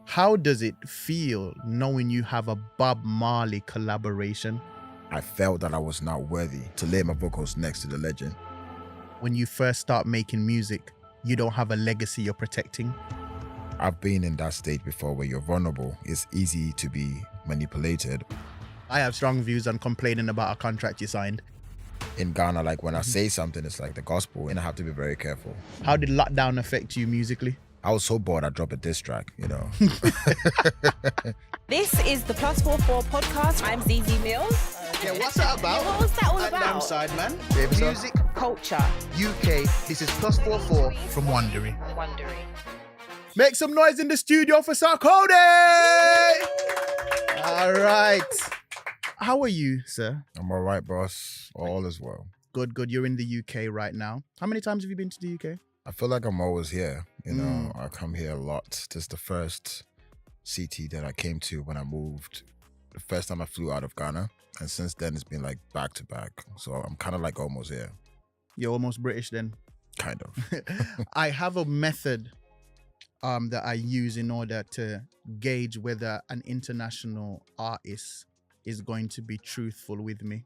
How does it feel knowing you have a Bob Marley collaboration? I felt that I was not worthy to lay my vocals next to the legend. When you first start making music, you don't have a legacy you're protecting. I've been in that stage before where you're vulnerable. It's easy to be manipulated. I have strong views on complaining about a contract you signed. In Ghana, like when I say something, it's like the gospel, and I have to be very careful. How did lockdown affect you musically? I was so bored I dropped a diss track, you know. This is the +44 podcast. I'm Zeze Millz. Yeah, what's that about? What was that all I'm about? Sideman. Baby, Music Culture. UK. This is +44. From Wondery. Wondering. Make some noise in the studio for Sarkodie! All right. How are you, sir? I'm all right, boss. All is well. Good, good. You're in the UK right now. How many times have you been to the UK? I feel like I'm always here. You know, I come here a lot. This is the first city that I came to when I moved. The first time I flew out of Ghana. And since then, it's been like back to back. So I'm kind of like almost here. You're almost British then. Kind of. I have a method that I use in order to gauge whether an international artist is going to be truthful with me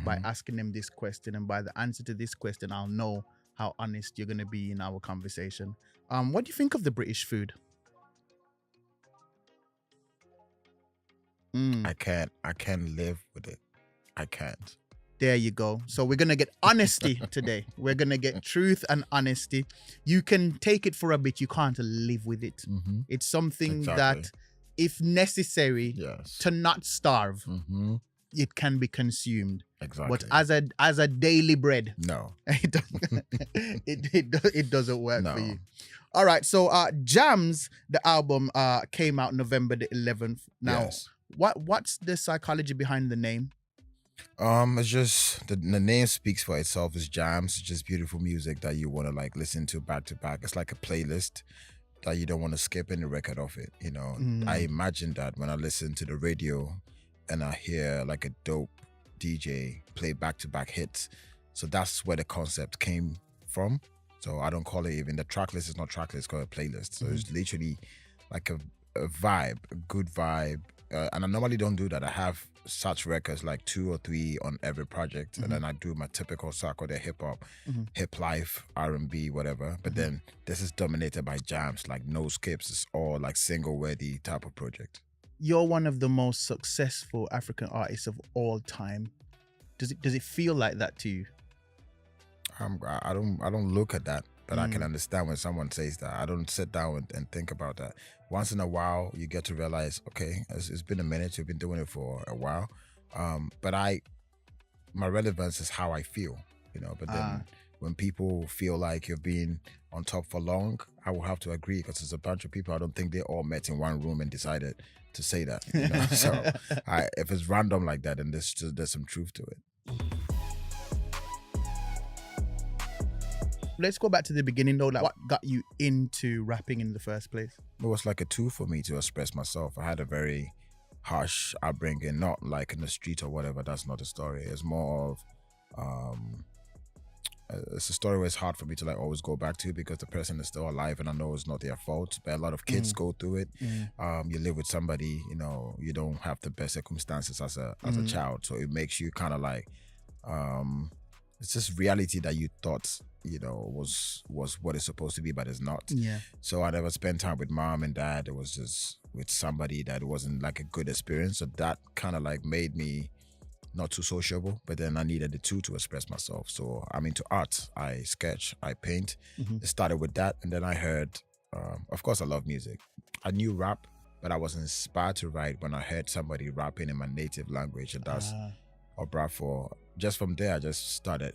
by asking them this question. And by the answer to this question, I'll know how honest you're going to be in our conversation. What do you think of the British food? I can't live with it. I can't. There you go. So we're going to get honesty today. We're going to get truth and honesty. You can take it for a bit. You can't live with it. It's something that, if necessary, Yes. to not starve, it can be consumed. Exactly. But as a daily bread, No. it doesn't work No. for you. All right. So Jams, the album, came out November the 11th. Now, Yes. what's the psychology behind the name? It's just the name speaks for itself. It's jams. It's just beautiful music that you want to like listen to back to back. It's like a playlist that you don't want to skip any record of it. You know, I imagine that when I listen to the radio and I hear like a dope DJ play back to back hits. So that's where the concept came from. So I don't call it even the track list is not track list, it's called a playlist. So it's literally like a vibe, a good vibe. And I normally don't do that. I have such records like 2 or 3 on every project, and then I do my typical Sarkodie hip hop, hip life, R&B, whatever. But then this is dominated by jams, like no skips. It's all like single worthy type of project. You're one of the most successful African artists of all time. Does it feel like that to you? I don't look at that, but I can understand when someone says that. I don't sit down and think about that. Once in a while, you get to realize, okay, it's been a minute. You've been doing it for a while, but my relevance is how I feel, you know. But then when people feel like you've been on top for long, I will have to agree because there's a bunch of people. I don't think they all met in one room and decided to say that. You know? So if it's random like that, then there's some truth to it. Let's go back to the beginning though. Like, what got you into rapping in the first place? It was like a tool for me to express myself. I had a very harsh upbringing, not like in the street or whatever. That's not the story. It's more of, it's a story where it's hard for me to like always go back to because the person is still alive and I know it's not their fault. But a lot of kids go through it. You live with somebody, you know, you don't have the best circumstances as a child. So it makes you kind of like, it's just reality that you thought, you know, was what it's supposed to be, but it's not. Yeah. So I never spent time with mom and dad. It was just with somebody that wasn't like a good experience. So that kind of like made me not too sociable, but then I needed the two to express myself. So I'm into art. I sketch, I paint. It started with that. And then I heard, of course I love music. I knew rap, but I was inspired to write when I heard somebody rapping in my native language, and that's Obrafour. Just from there, I just started.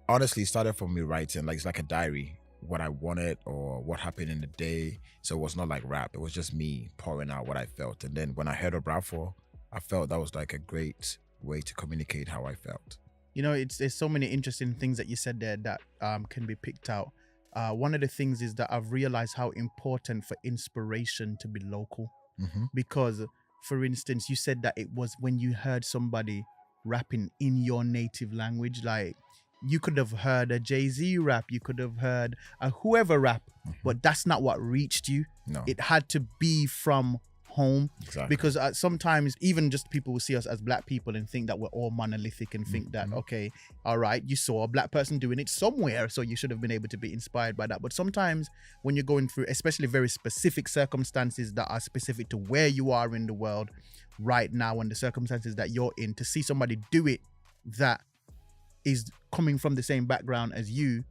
Honestly, it started from me writing, like it's like a diary, what I wanted or what happened in the day. So it was not like rap. It was just me pouring out what I felt. And then when I heard Obrafour, I felt that was like a great way to communicate how I felt. You know, there's so many interesting things that you said there that can be picked out. One of the things is that I've realized how important for inspiration to be local. Because, for instance, you said that it was when you heard somebody rapping in your native language, like you could have heard a Jay-Z rap, you could have heard a whoever rap, but that's not what reached you. No. It had to be from home. Exactly. Because sometimes even just people will see us as black people and think that we're all monolithic and think that, okay, all right, you saw a black person doing it somewhere, so you should have been able to be inspired by that. But sometimes when you're going through, especially very specific circumstances that are specific to where you are in the world right now and the circumstances that you're in, to see somebody do it that is coming from the same background as you,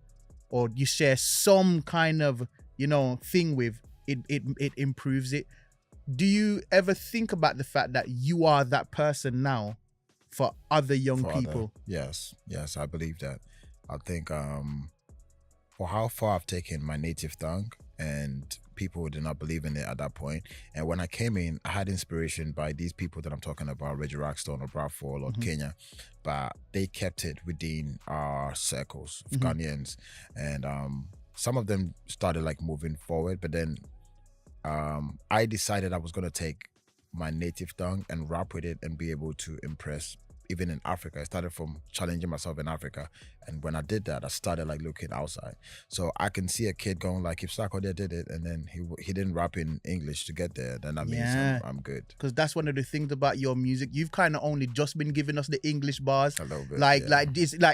or you share some kind of, you know, thing with, it improves it. Do you ever think about the fact that you are that person now for other young people? Yes, I believe that. I think for how far I've taken my native tongue, and people did not believe in it at that point. And when I came in, I had inspiration by these people that I'm talking about, Reggie Rockstone or Bradford or Kenya, but they kept it within our circles of Ghanaians. And some of them started like moving forward, but then I decided I was going to take my native tongue and rap with it and be able to impress even in Africa. I started from challenging myself in Africa, and when I did that, I started like looking outside. So I can see a kid going like, if Sarkodie did it and then he didn't rap in English to get there, then that means I'm good. Because that's one of the things about your music. You've kind of only just been giving us the English bars. A little bit,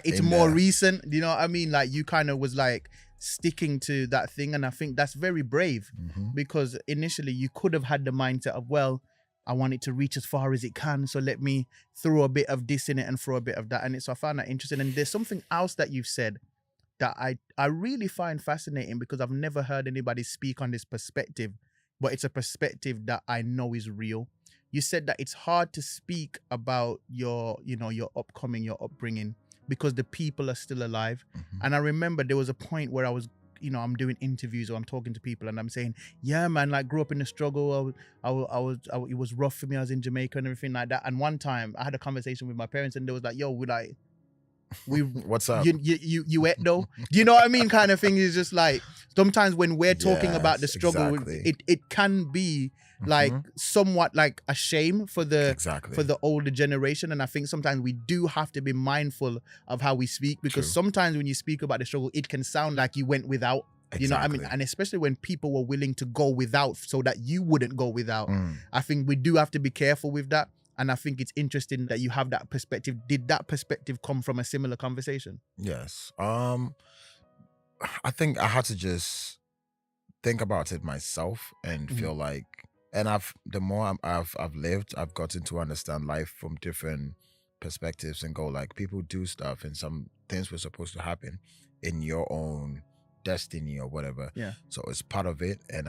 it's more recent. You know what I mean? Like you kind of was like sticking to that thing, and I think that's very brave, because initially you could have had the mindset of, well, I want it to reach as far as it can, so let me throw a bit of this in it and throw a bit of that in it. So I found that interesting. And there's something else that you've said that I really find fascinating, because I've never heard anybody speak on this perspective, but it's a perspective that I know is real. You said that it's hard to speak about your upbringing because the people are still alive. And I remember there was a point where I was, I'm doing interviews or I'm talking to people and I'm saying, yeah, man, like grew up in the struggle. It was rough for me. I was in Jamaica and everything like that. And one time I had a conversation with my parents and they was like, yo, what's up? You wet though? Do you know what I mean? Kind of thing is just like, sometimes when we're talking about the struggle, it can be like somewhat like a shame for the older generation. And I think sometimes we do have to be mindful of how we speak, because sometimes when you speak about the struggle, it can sound like you went without. You know what I mean? And especially when people were willing to go without so that you wouldn't go without. I think we do have to be careful with that. And I think it's interesting that you have that perspective. Did that perspective come from a similar conversation? Yes. I think I had to just think about it myself and feel like, and the more I've lived, I've gotten to understand life from different perspectives and go like, people do stuff and some things were supposed to happen in your own destiny or whatever. Yeah. So it's part of it. And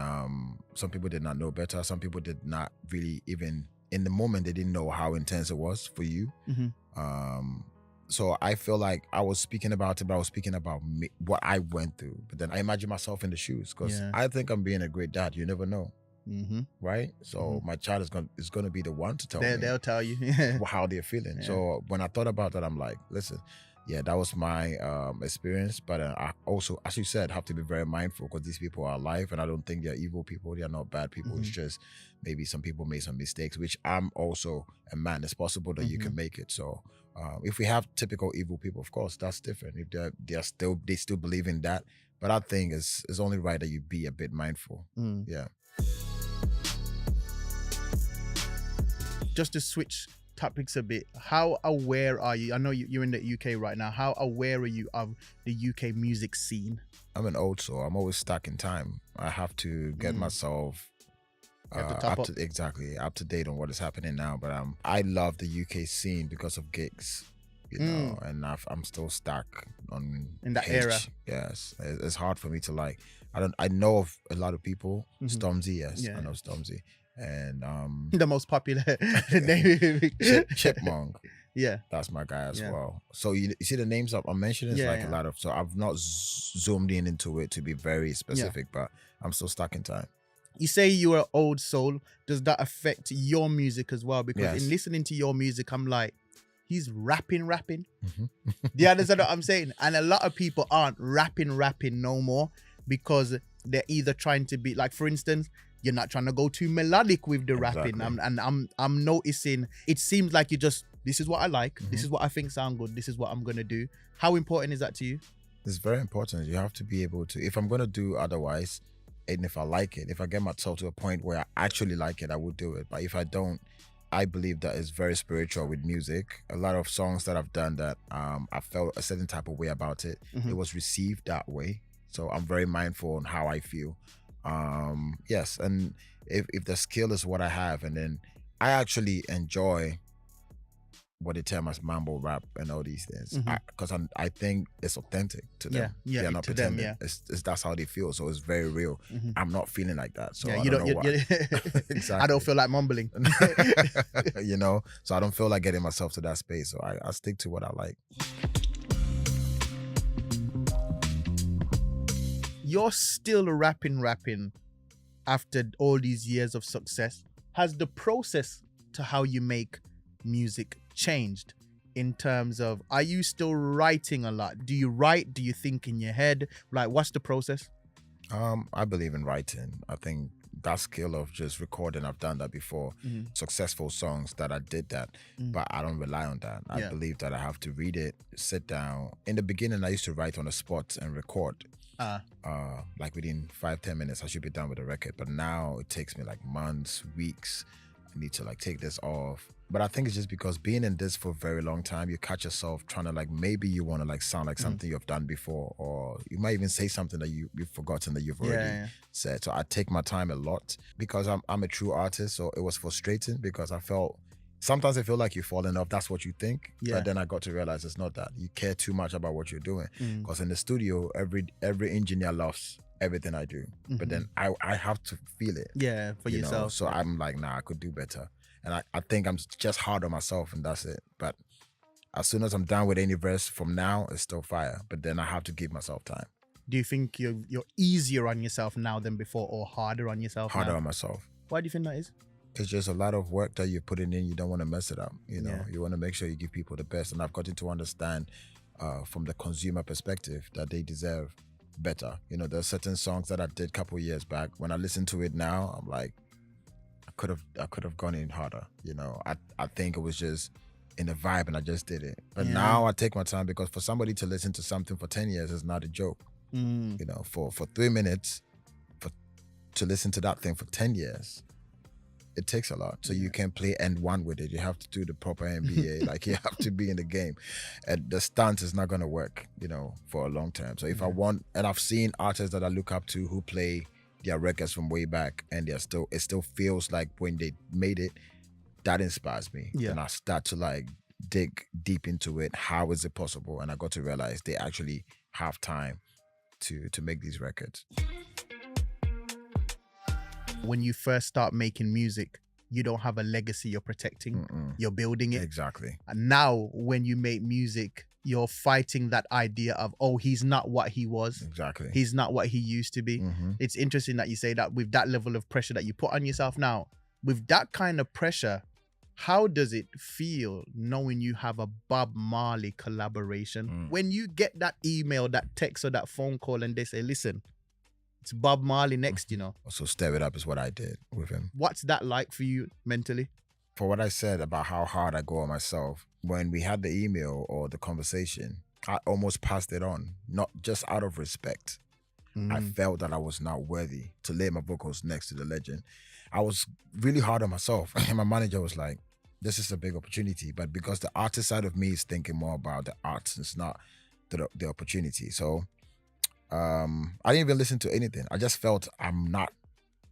some people did not know better. Some people did not really even, in the moment, they didn't know how intense it was for you. So I feel like I was speaking about it, but I was speaking about me, what I went through. But then I imagine myself in the shoes, because I think I'm being a great dad. You never know. Right? So my child is going to be the one to tell me. They'll tell you how they're feeling. Yeah. So when I thought about that, I'm like, listen, yeah, that was my experience. But I also, as you said, have to be very mindful, because these people are alive and I don't think they're evil people. They are not bad people. It's just maybe some people made some mistakes, which I'm also a man. It's possible that you can make it. So if we have typical evil people, of course, that's different. If they still believe in that. But I think it's only right that you be a bit mindful. Yeah. Just to switch topics a bit, how aware are you? I know you're in the UK right now. How aware are you of the UK music scene? I'm an old soul. I'm always stuck in time. I have to get myself up to date on what is happening now. But I love the UK scene because of gigs, you know, and I'm still stuck in that era. Yes, it's hard for me to like. I know of a lot of people. Stormzy, yes, I know Stormzy. And the most popular name, Chipmunk. Yeah, that's my guy as well. So you see the names I'm mentioning, it's a lot of. So I've not zoomed into it to be very specific, but I'm still stuck in time. You say you're an old soul. Does that affect your music as well? Because in listening to your music, I'm like, he's rapping. Do you understand what I'm saying? And a lot of people aren't rapping no more, because they're either trying to be like, for instance, you're not trying to go too melodic with the rapping. And I'm noticing it seems like you're just This is what I like. This is what I think sound good. This is what I'm gonna do. How important is that to you? It's very important. You have to be able to, if I'm going to do otherwise, and if I like it, if I get myself to a point where I actually like it, I will do it. But if I don't, I believe that it's very spiritual with music. A lot of songs that I've done that I felt a certain type of way about it. It was received that way. So I'm very mindful on how I feel. Yes, and if the skill is what I have, and then I actually enjoy what they term as mambo rap and all these things, because I think it's authentic to them. Yeah, They're not to them, pretending. It's that's how they feel. So it's very real. I'm not feeling like that. So I you don't know why. Exactly. I don't feel like mumbling. You know, so I don't feel like getting myself to that space. So I stick to what I like. You're still rapping after all these years of success. Has the process to how you make music changed in terms of, are you still writing a lot? Do you write? Do you think in your head? Like, what's the process? I believe in writing. I think that skill of just recording, I've done that before. Successful songs that I did that, but I don't rely on that. I believe that I have to read it, sit down. In the beginning, I used to write on the spot and record. Like within 5-10 minutes, I should be done with the record. But now it takes me like months, weeks. I need to like take this off. But I think it's just because being in this for a very long time, you catch yourself trying to like, maybe you want to like sound like something you've done before, or you might even say something that you've forgotten that you've already said. So I take my time a lot because I'm a true artist. So it was frustrating because sometimes I feel like you're falling off. That's what you think. But then I got to realize it's not that. You care too much about what you're doing. Because in the studio, every engineer loves everything I do. But then I have to feel it. Yeah, for yourself. Know? So I'm like, nah, I could do better. And I think I'm just hard on myself, and that's it. But as soon as I'm done with any verse from now, it's still fire. But then I have to give myself time. Do you think you're easier on yourself now than before, or harder on yourself Harder now? on myself. Why do you think that is? It's just a lot of work that you're putting in. You don't want to mess it up. You know, you want to make sure you give people the best. And I've gotten to understand from the consumer perspective that they deserve better. You know, there are certain songs that I did a couple of years back. When I listen to it now, I'm like, I could have gone in harder. You know, I think it was just in the vibe and I just did it. But now I take my time, because for somebody to listen to something for 10 years is not a joke. You know, for 3 minutes, to listen to that thing for 10 years, it takes a lot. So you can play end one with it. You have to do the proper NBA. Like, you have to be in the game. And the stunt is not going to work, you know, for a long time. So if I want, and I've seen artists that I look up to who play their records from way back, and it still feels like when they made it, that inspires me. And I start to like dig deep into it. How is it possible? And I got to realize they actually have time to make these records. When you first start making music, you don't have a legacy you're protecting. You're building it. Exactly. And now when you make music, you're fighting that idea of, oh, he's not what he was. Exactly. He's not what he used to be. It's interesting that you say that, with that level of pressure that you put on yourself now. With that kind of pressure, how does it feel knowing you have a Bob Marley collaboration? When you get that email, that text, or that phone call, and they say, listen, it's Bob Marley next, you know. So Stir It Up is what I did with him. What's that like for you mentally? For what I said about how hard I go on myself, when we had the email or the conversation, I almost passed it on, not just out of respect. I felt that I was not worthy to lay my vocals next to the legend. I was really hard on myself. And my manager was like, this is a big opportunity. But because the artist side of me is thinking more about the art, it's not the opportunity. So I didn't even listen to anything. I just felt I'm not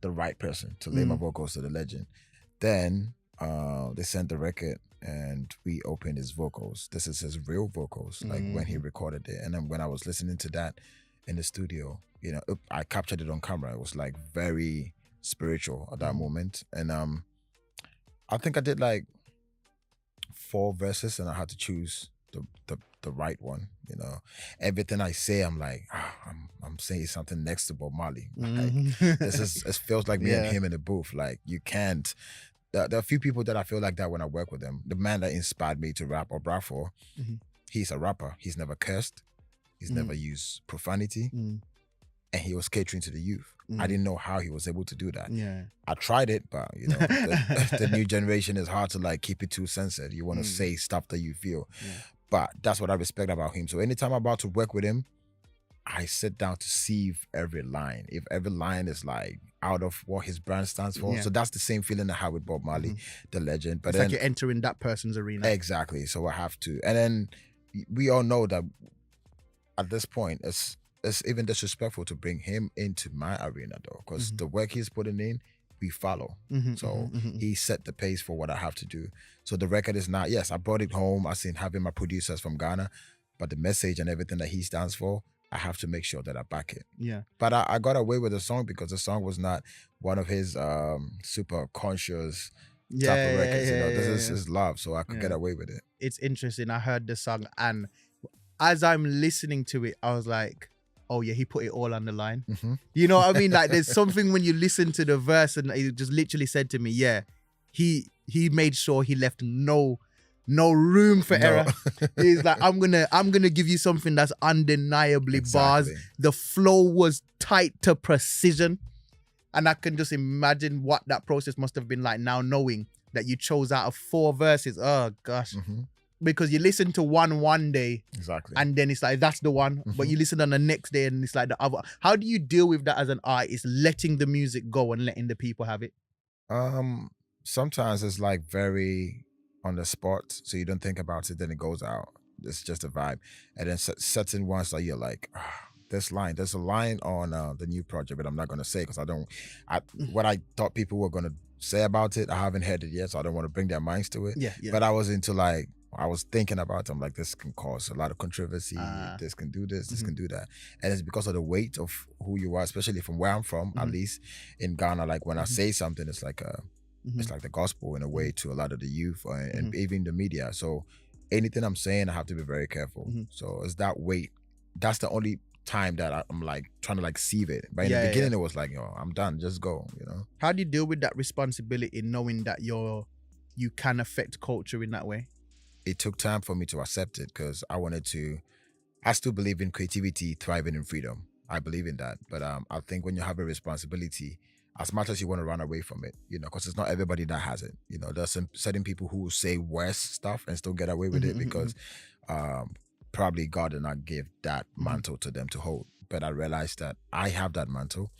the right person to lay my vocals to the legend. Then they sent the record and we opened his vocals. This is his real vocals, like when he recorded it. And then when I was listening to that in the studio, you know, I captured it on camera. It was like very spiritual at that moment. And I think I did like 4 verses and I had to choose the right one. You know, everything I say, I'm like, I'm saying something next to Bob Marley. Like, it feels like me and him in the booth. Like, you can't. There are a few people that I feel like that when I work with them. The man that inspired me to rap or rap for, he's a rapper. He's never cursed. He's never used profanity. and he was catering to the youth. I didn't know how he was able to do that. Yeah. I tried it, but you know, the new generation is hard to like keep it too censored. You want to say stuff that you feel. Yeah. But that's what I respect about him. So anytime I'm about to work with him, I sit down to see every line. If every line is like out of what his brand stands for. Yeah. So that's the same feeling I had with Bob Marley, the legend. But It's then, like you're entering that person's arena. exactly. So I have to. And then we all know that at this point, it's even disrespectful to bring him into my arena though, because the work he's putting in, we follow. So he set the pace for what I have to do. So the record is not, yes, I brought it home. I seen having my producers from Ghana, but the message and everything that he stands for, I have to make sure that I back it. Yeah. But I got away with the song because the song was not one of his super conscious type of records. You know, this is his love, so I could get away with it. It's interesting. I heard the song, and as I'm listening to it, I was like, oh yeah, he put it all on the line. You know what I mean? Like there's something when you listen to the verse, and he just literally said to me, yeah, he made sure he left no room for error. He's like, I'm gonna give you something that's undeniably bars. The flow was tight to precision. And I can just imagine what that process must have been like now, knowing that you chose out of 4 verses. Oh gosh. Because you listen to one day, and then it's like that's the one, but you listen on the next day and it's like the other. How do you deal with that as an artist, letting the music go and letting the people have it? Sometimes it's like very on the spot, so you don't think about it, then it goes out. It's just a vibe. And then certain ones that you're like, there's a line on the new project, but I'm not gonna say because what I thought people were gonna say about it, I haven't heard it yet, so I don't want to bring their minds to it. Yeah. But I was thinking about it. I'm like, this can cause a lot of controversy. This can do this, this can do that. And it's because of the weight of who you are, especially from where I'm from, at least in Ghana. Like when I say something, it's like it's like the gospel in a way to a lot of the youth and even the media. So anything I'm saying, I have to be very careful. So it's that weight. That's the only time that I'm like trying to like sieve it. But in the beginning, it was like, I'm done, just go, you know. How do you deal with that responsibility, knowing that you can affect culture in that way? It took time for me to accept it because I still believe in creativity thriving in freedom. I believe in that. But I think when you have a responsibility, as much as you want to run away from it, you know, because it's not everybody that has it. You know, there's some certain people who say worse stuff and still get away with it because probably God did not give that mantle to them to hold. But I realized that I have that mantle.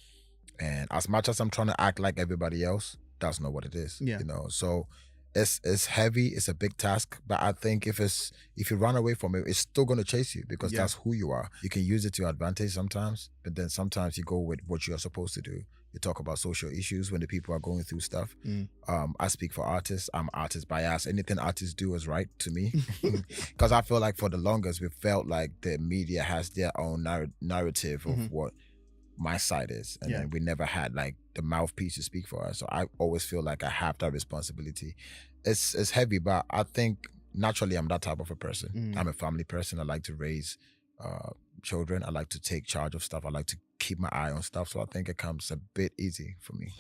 And as much as I'm trying to act like everybody else, that's not what it is. You know, so it's heavy, it's a big task, but I think if you run away from it, it's still going to chase you because that's who you are. You can use it to your advantage sometimes, but then sometimes you go with what you're supposed to do. You talk about social issues when the people are going through stuff. I speak for artists. I'm artist bias. Anything artists do is right to me because I feel like for the longest we felt like the media has their own narrative of what my side is, and then we never had like the mouthpiece to speak for us. So I always feel like I have that responsibility. It's heavy, but I think naturally I'm that type of a person. I'm a family person. I like to raise children. I like to take charge of stuff. I like to keep my eye on stuff. So I think it comes a bit easy for me.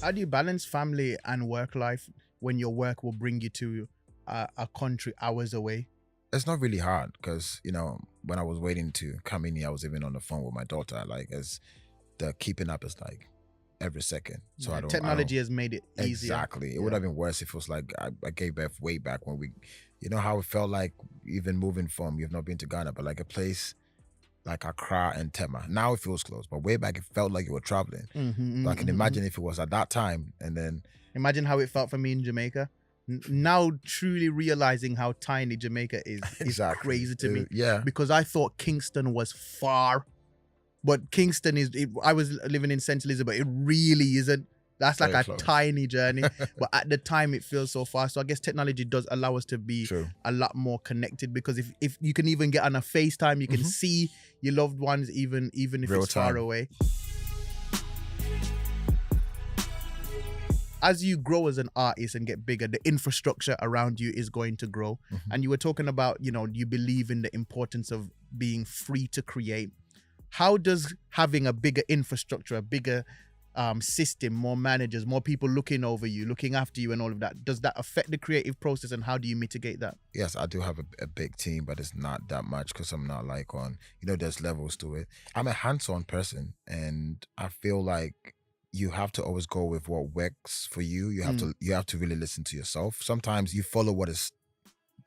How do you balance family and work life when your work will bring you to a country hours away? It's not really hard because, you know, when I was waiting to come in here, I was even on the phone with my daughter. Like, as the keeping up is like every second. So technology has made it easier. Exactly. It would have been worse if it was like I gave birth way back when you know how it felt like even moving from, you've not been to Ghana, but like a place like Accra and Tema. Now it feels close, but way back it felt like you were traveling. So I can imagine if it was at that time, and then imagine how it felt for me in Jamaica. Now truly realizing how tiny Jamaica is crazy to me. Because I thought Kingston was far, but Kingston I was living in St. Elizabeth. It really isn't. That's like a tiny journey, but at the time it feels so far. So I guess technology does allow us to be a lot more connected, because if you can even get on a FaceTime, you can see your loved ones even if it's far away. As you grow as an artist and get bigger, the infrastructure around you is going to grow. And you were talking about, you know, you believe in the importance of being free to create. How does having a bigger infrastructure, a bigger system, more managers, more people looking over you, looking after you and all of that, does that affect the creative process, and how do you mitigate that? Yes, I do have a big team, but it's not that much because I'm not like on, there's levels to it. I'm a hands-on person, and I feel like you have to always go with what works for you. You have to really listen to yourself. Sometimes you follow what is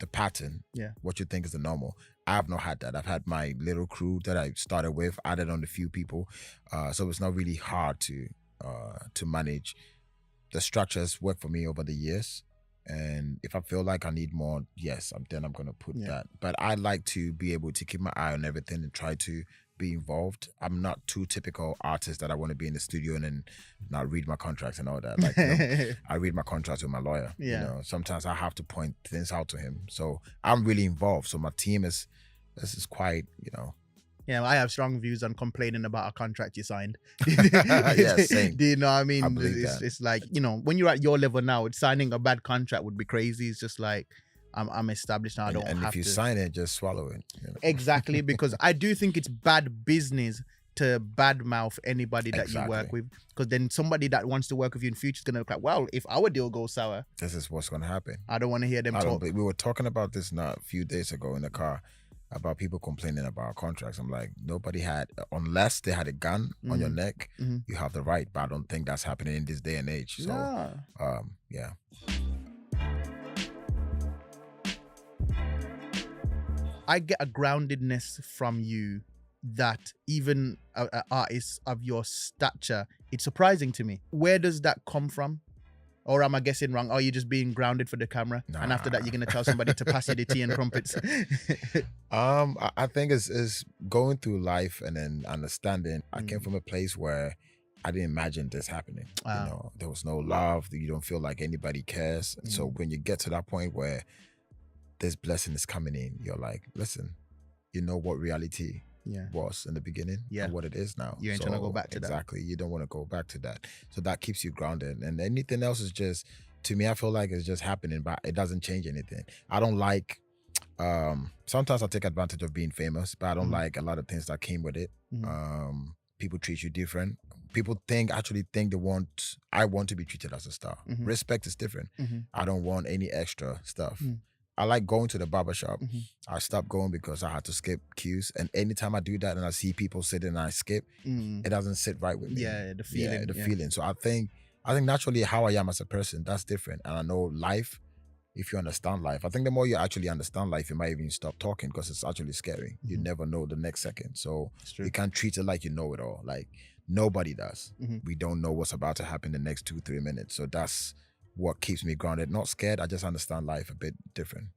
the pattern, what you think is the normal. I've not had that. I've had my little crew that I started with, added on a few people. So it's not really hard to manage. The structures work for me over the years. And if I feel like I need more, yes, then I'm going to put that. But I like to be able to keep my eye on everything and try to be involved. I'm not too typical artist that I want to be in the studio and then not read my contracts and all that. Like, I read my contracts with my lawyer. Sometimes I have to point things out to him. So I'm really involved. So my team is quite, Yeah, I have strong views on complaining about a contract you signed. Yeah, same. Do you know what I mean? I believe that. It's like, when you're at your level now, signing a bad contract would be crazy. It's just like, I'm established now. I don't have to. And if you sign it, just swallow it. Exactly, because I do think it's bad business to badmouth anybody that you work with, because then somebody that wants to work with you in future is going to look like, well, if our deal goes sour, this is what's going to happen. I don't want to hear them talk. We were talking about this not a few days ago in the car about people complaining about contracts. I'm like, nobody had, unless they had a gun on your neck, you have the right. But I don't think that's happening in this day and age. So, yeah. I get a groundedness from you that even artists of your stature, it's surprising to me. Where does that come from? Or am I guessing wrong? Are you just being grounded for the camera? Nah. And after that, you're going to tell somebody to pass you the tea and crumpets? I think it's going through life and then understanding. I came from a place where I didn't imagine this happening. There was no love. You don't feel like anybody cares. So when you get to that point where this blessing is coming in, you're like, listen, you know what reality was in the beginning and what it is now. You ain't trying to go back to that. Exactly. You don't want to go back to that. So that keeps you grounded. And anything else is just, to me, I feel like it's just happening, but it doesn't change anything. I don't like, sometimes I take advantage of being famous, but I don't like a lot of things that came with it. People treat you different. People actually think I want to be treated as a star. Respect is different. I don't want any extra stuff. I like going to the barbershop. I stopped going because I had to skip queues. And anytime I do that and I see people sitting and I skip, it doesn't sit right with me. Yeah, the feeling. Yeah, feeling. So I think naturally how I am as a person, that's different. And I know life, if you understand life, I think the more you actually understand life, you might even stop talking because it's actually scary. You never know the next second. So you can't treat it like you know it all. Like nobody does. We don't know what's about to happen in the next 2-3 minutes. So that's what keeps me grounded. Not scared, I just understand life a bit different.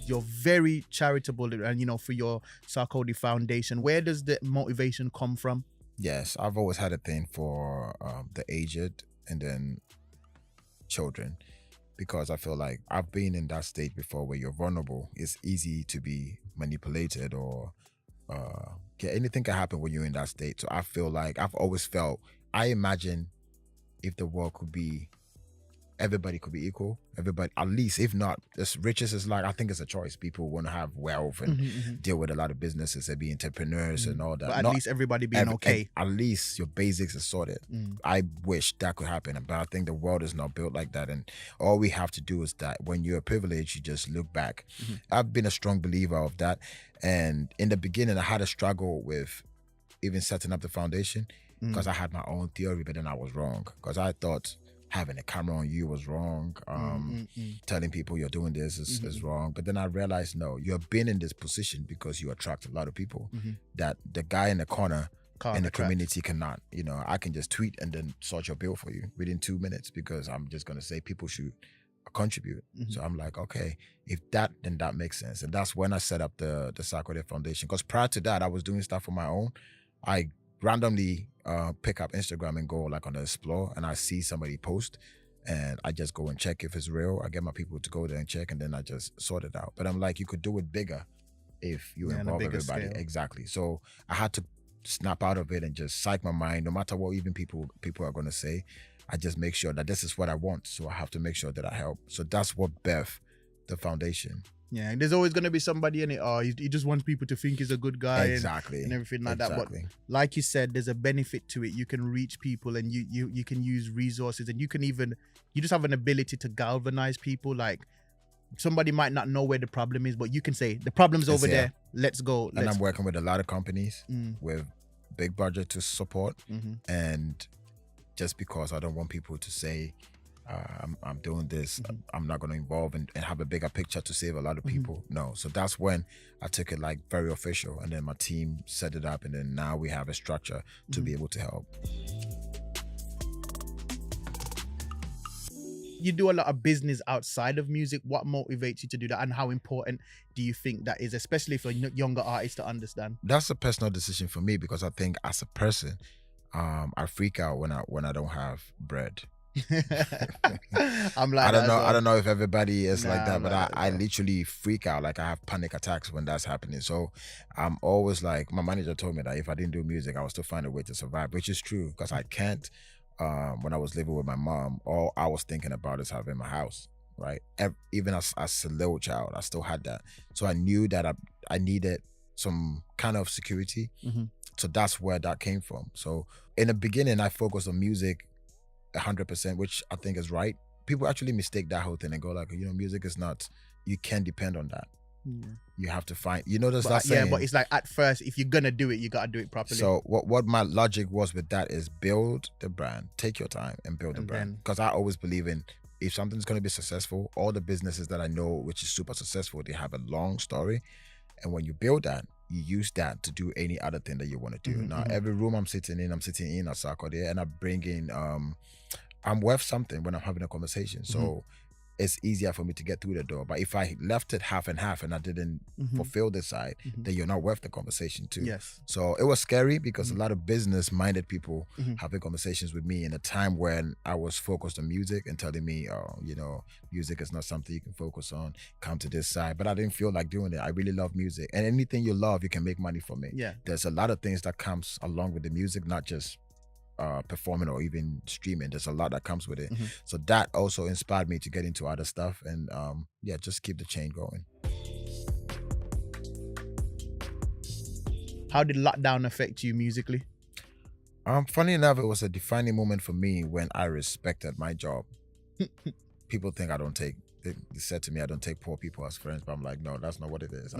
You're very charitable, and for your Sarkodie Foundation, where does the motivation come from? Yes, I've always had a thing for the aged and then children, because I feel like I've been in that state before where you're vulnerable. It's easy to be manipulated or anything can happen when you're in that state. So I feel like I've always felt, I imagine if the world could be, everybody could be equal. Everybody, at least, if not, as riches is like, I think it's a choice. People want to have wealth and deal with a lot of businesses and be entrepreneurs and all that. But at least everybody being okay. At least your basics are sorted. I wish that could happen, but I think the world is not built like that. And all we have to do is that when you're privileged, you just look back. I've been a strong believer of that. And in the beginning, I had a struggle with even setting up the foundation because I had my own theory, but then I was wrong because I thought having a camera on you was wrong. Telling people you're doing this is wrong. But then I realized, no, you're being in this position because you attract a lot of people that the guy in the corner in the community cannot. I can just tweet and then sort your bill for you within 2 minutes because I'm just going to say people should contribute. So I'm like, okay, if that, then that makes sense. And that's when I set up the Sarkodie Foundation. Because prior to that, I was doing stuff on my own. I randomly pick up Instagram and go like on the explore and I see somebody post and I just go and check if it's real. I get my people to go there and check and then I just sort it out. But I'm like, you could do it bigger if you involve everybody. Scale. Exactly. So I had to snap out of it and just psych my mind, no matter what even people are going to say. I just make sure that this is what I want. So I have to make sure that I help. So that's what birthed the foundation. Yeah, there's always going to be somebody in it. Oh, he just wants people to think he's a good guy. Exactly. And everything like that. But like you said, there's a benefit to it. You can reach people, and you can use resources, and you just have an ability to galvanize people. Like, somebody might not know where the problem is, but you can say the problem's over there. Let's go. And I'm working with a lot of companies with big budget to support, and just because I don't want people to say I'm doing this, I'm not going to involve and have a bigger picture to save a lot of people. No. So that's when I took it like very official, and then my team set it up, and then now we have a structure to be able to help. You do a lot of business outside of music. What motivates you to do that, and how important do you think that is, especially for younger artists to understand? That's a personal decision for me, because I think as a person, I freak out when I don't have bread. I'm like, I don't know if everybody is like that, but I literally freak out. Like, I have panic attacks when that's happening. So I'm always like, my manager told me that if I didn't do music, I would still find a way to survive, which is true, because I can't. When I was living with my mom, all I was thinking about is having my house, right? Even as a little child, I still had that. So I knew that I needed some kind of security. So that's where that came from. So in the beginning, I focused on music 100%, which I think is right. People actually mistake that whole thing and go like, music is not, you can't depend on that. You have to find, there's that saying. Yeah, but it's like, at first, if you're gonna do it, you gotta do it properly. So what my logic was with that is build the brand, take your time and build the brand. Because I always believe in, if something's gonna be successful, all the businesses that I know which is super successful, they have a long story. And when you build that, you use that to do any other thing that you want to do. Now, every room I'm sitting in at Sarkodie, and I bring in, I'm worth something when I'm having a conversation. So it's easier for me to get through the door. But if I left it half and half and I didn't fulfill this side, then you're not worth the conversation too. Yes. So it was scary, because a lot of business-minded people having conversations with me in a time when I was focused on music and telling me, music is not something you can focus on, come to this side. But I didn't feel like doing it. I really love music. And anything you love, you can make money from it. Yeah. There's a lot of things that comes along with the music, not just performing or even streaming. There's a lot that comes with it. So that also inspired me to get into other stuff, and just keep the chain going. How did lockdown affect you musically? Funny enough, it was a defining moment for me when I respected my job. People think they said to me, I don't take poor people as friends, but I'm like, no, that's not what it is.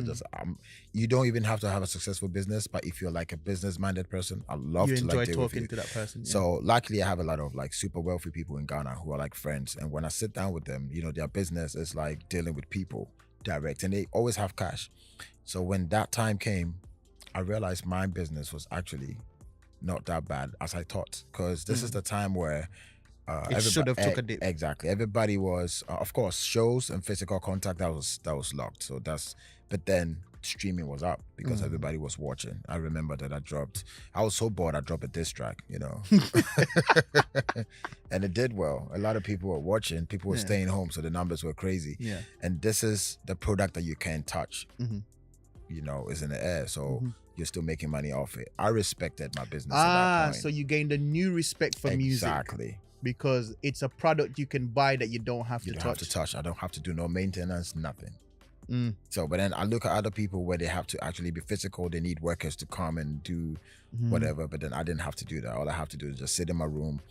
You don't even have to have a successful business, but if you're like a business-minded person, I love to like deal with you. You enjoy talking to that person. Yeah. So luckily, I have a lot of like super wealthy people in Ghana who are like friends, and when I sit down with them, their business is like dealing with people direct, and they always have cash. So when that time came, I realized my business was actually not that bad as I thought, because this is the time where it should have took a dip. Exactly. Everybody was, of course, shows and physical contact, that was locked. So but then streaming was up because everybody was watching. I remember that I was so bored, I dropped a diss track, and it did well. A lot of people were watching, people were staying home, so the numbers were crazy. Yeah. And this is the product that you can't touch, is in the air. So you're still making money off it. I respected my business at that point. So you gained a new respect for music. Exactly. Because it's a product you can buy that you don't have to touch. I don't have to do no maintenance, nothing. So, but then I look at other people where they have to actually be physical. They need workers to come and do whatever. But then I didn't have to do that. All I have to do is just sit in my room,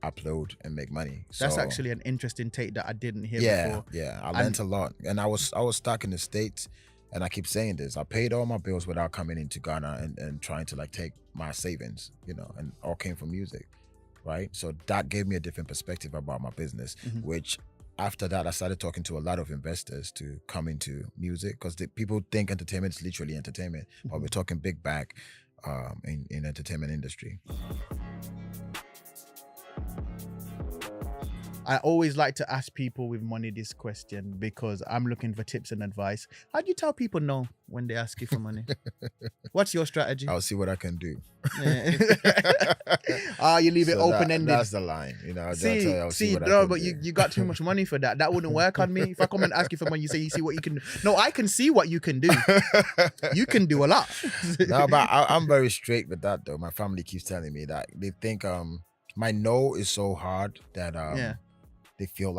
upload, and make money. That's actually an interesting take that I didn't hear before. Yeah, I learned a lot. And I was stuck in the States, and I keep saying this. I paid all my bills without coming into Ghana and trying to like take my savings, and all came from music. Right? So that gave me a different perspective about my business, which after that, I started talking to a lot of investors to come into music, because people think entertainment is literally entertainment, but we're talking big bag in entertainment industry. I always like to ask people with money this question, because I'm looking for tips and advice. How do you tell people no when they ask you for money? What's your strategy? I'll see what I can do. You leave it open-ended. That's the line. But you got too much money for that. That wouldn't work on me. If I come and ask you for money, you say you see what you can do. No, I can see what you can do. You can do a lot. No, but I'm very straight with that though. My family keeps telling me that they think my no is so hard that they feel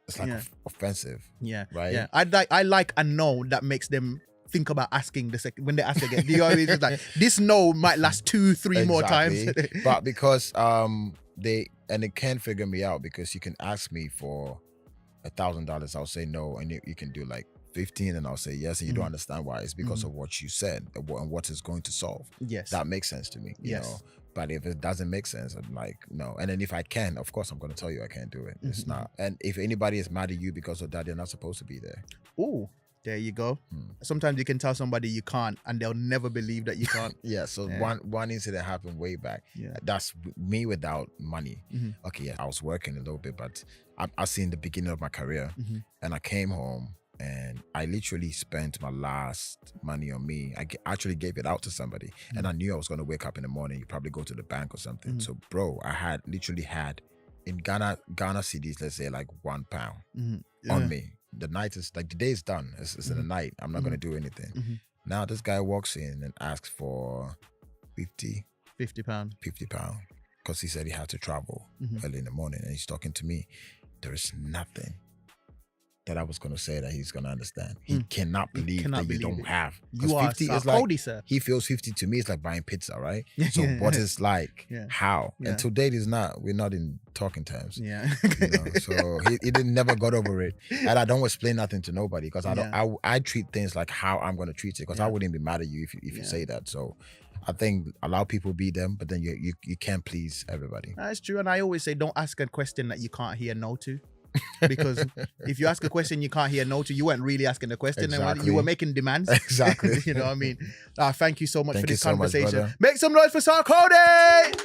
it's like offensive. Yeah. Right? Yeah. I like a no that makes them think about asking the second when they ask again. Do you know what I mean? It's like this no might last 2-3 more times. But because they can't figure me out, because you can ask me for $1,000, I'll say no, and you can do like 15 and I'll say yes, and you don't understand why. It's because of what you said and what it's going to solve. Yes. That makes sense to me. You know? But if it doesn't make sense, I'm like, no. And then if I can, of course I'm going to tell you I can't do it. It's not. And if anybody is mad at you because of that, they're not supposed to be there. Ooh, there you go. Sometimes you can tell somebody you can't and they'll never believe that you can't. So one incident happened way back. That's me without money. Okay, I was working a little bit, but I seen the beginning of my career, and I came home and I literally spent my last money on me. I actually gave it out to somebody, and I knew I was going to wake up in the morning, you probably go to the bank or something. So bro, I literally had in Ghana cedis, let's say like £1 on me. The night is like, the day is done. It's in the night. I'm not going to do anything. Now this guy walks in and asks for £50 because he said he had to travel early in the morning, and he's talking to me. There is nothing that I was going to say that he's going to understand. He cannot believe that you don't have. You are 50 is Sarkodie, like, sir. he feels 50 to me is like buying pizza, right? So what is like, how? And to date is not, we're not in talking terms. Yeah. You know? So he didn't never got over it. And I don't explain nothing to nobody, because I treat things like how I'm going to treat it, because I wouldn't be mad at you if you say that. So I think allow people be them, but then you can't please everybody. That's true. And I always say, don't ask a question that you can't hear no to. Because if you ask a question you can't hear no to, you weren't really asking the question. Exactly. You were making demands. Exactly. You know what I mean? Thank you so much for this so much, conversation. brother. Make some noise for Sarkodie!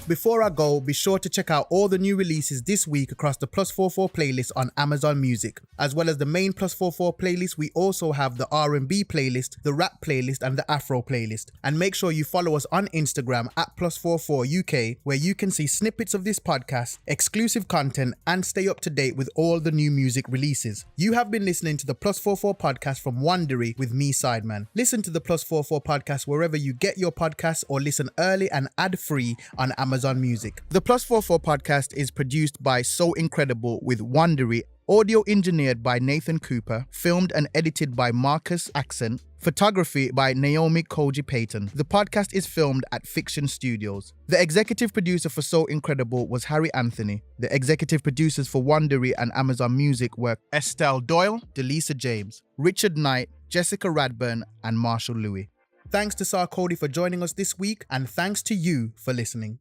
Before I go, be sure to check out all the new releases this week across the +44 playlist on Amazon Music. As well as the main +44 playlist, we also have the R&B playlist, the rap playlist, and the Afro playlist. And make sure you follow us on Instagram at +44UK, where you can see snippets of this podcast, exclusive content, and stay up to date with all the new music releases. You have been listening to the +44 podcast from Wondery with me, Sideman. Listen to the +44 podcast wherever you get your podcasts, or listen early and ad-free on Amazon Music. The +44 podcast is produced by So Incredible with Wondery, audio engineered by Nathan Cooper, filmed and edited by Marcus Accent, photography by Naomi Koji Payton. The podcast is filmed at Fiction Studios. The executive producer for So Incredible was Harry Anthony. The executive producers for Wondery and Amazon Music were Estelle Doyle, Delisa James, Richard Knight, Jessica Radburn, and Marshall Louis. Thanks to Sarkodie for joining us this week, and thanks to you for listening.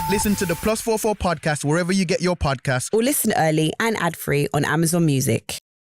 Listen to the +44 podcast wherever you get your podcasts, Or listen early and ad-free on Amazon Music.